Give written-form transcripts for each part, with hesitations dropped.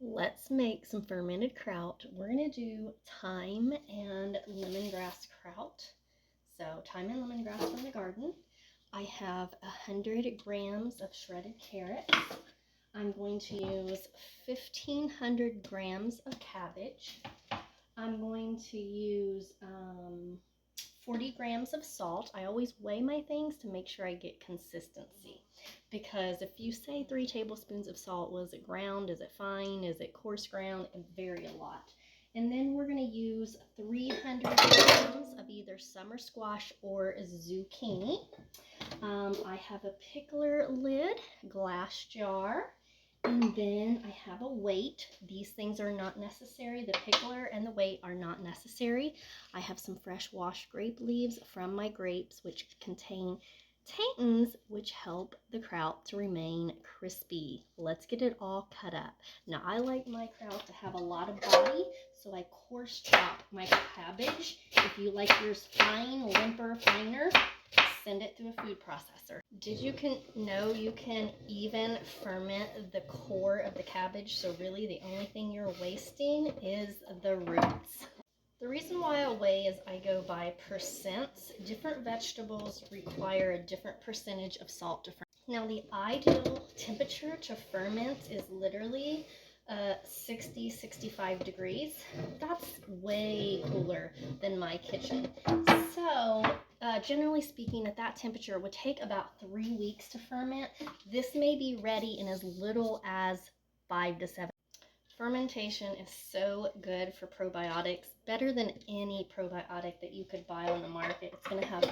Let's make some fermented kraut. We're going to do thyme and lemongrass kraut. So thyme and lemongrass from the garden. I have 100 grams of shredded carrots. I'm going to use 1,500 grams of cabbage. I'm going to use 40 grams of salt. I always weigh my things to make sure I get consistency. Because if you say 3 tablespoons of salt, was it ground? Is it fine? Is it coarse ground? It varies a lot. And then we're going to use 300 grams of either summer squash or zucchini. I have a pickler lid, glass jar, and then I have a weight. These things are not necessary. The pickler and the weight are not necessary. I have some fresh washed grape leaves from my grapes, which contain tannins, which help the kraut to remain crispy. Let's get it all cut up. Now, I like my kraut to have a lot of body, so I coarse chop my cabbage. If you like yours fine, limper, finer, send it through a food processor. Did you know you can even ferment the core of the cabbage? So really the only thing you're wasting is the roots. The reason why I weigh is I go by percents. Different vegetables require a different percentage of salt to ferment. Now the ideal temperature to ferment is literally 60-65 degrees. That's way cooler than my kitchen. So generally speaking, at that temperature, it would take about 3 weeks to ferment. This may be ready in as little as 5 to 7. Fermentation is so good for probiotics, better than any probiotic that you could buy on the market. It's going to have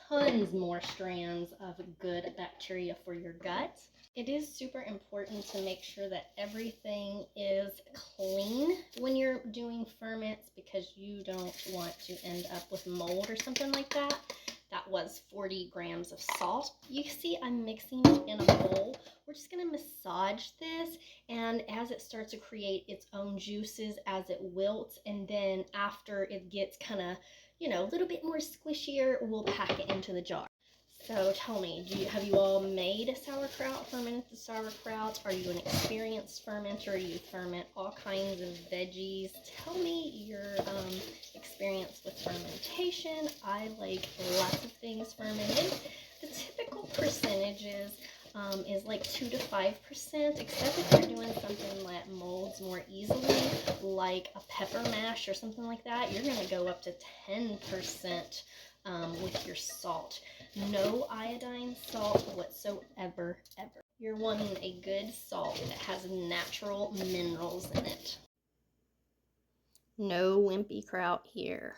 tons more strands of good bacteria for your gut. It is super important to make sure that everything is clean when you're doing ferments, because you don't want to end up with mold or something like that. That was 40 grams of salt. You see I'm mixing it in a bowl. We're just going to massage this, and as it starts to create its own juices as it wilts, and then after it gets kind of, a little bit more squishier, we'll pack it into the jar. So tell me, have you all made sauerkraut, fermented sauerkraut? Are you an experienced fermenter? You ferment all kinds of veggies. Tell me your experience with fermentation. I like lots of things fermented. The typical percentages is like 2 to 5%, except if you're doing something that molds more easily, like a pepper mash or something like that, you're going to go up to 10% with your salt. No iodine salt whatsoever, ever. You're wanting a good salt that has natural minerals in it. No wimpy kraut here.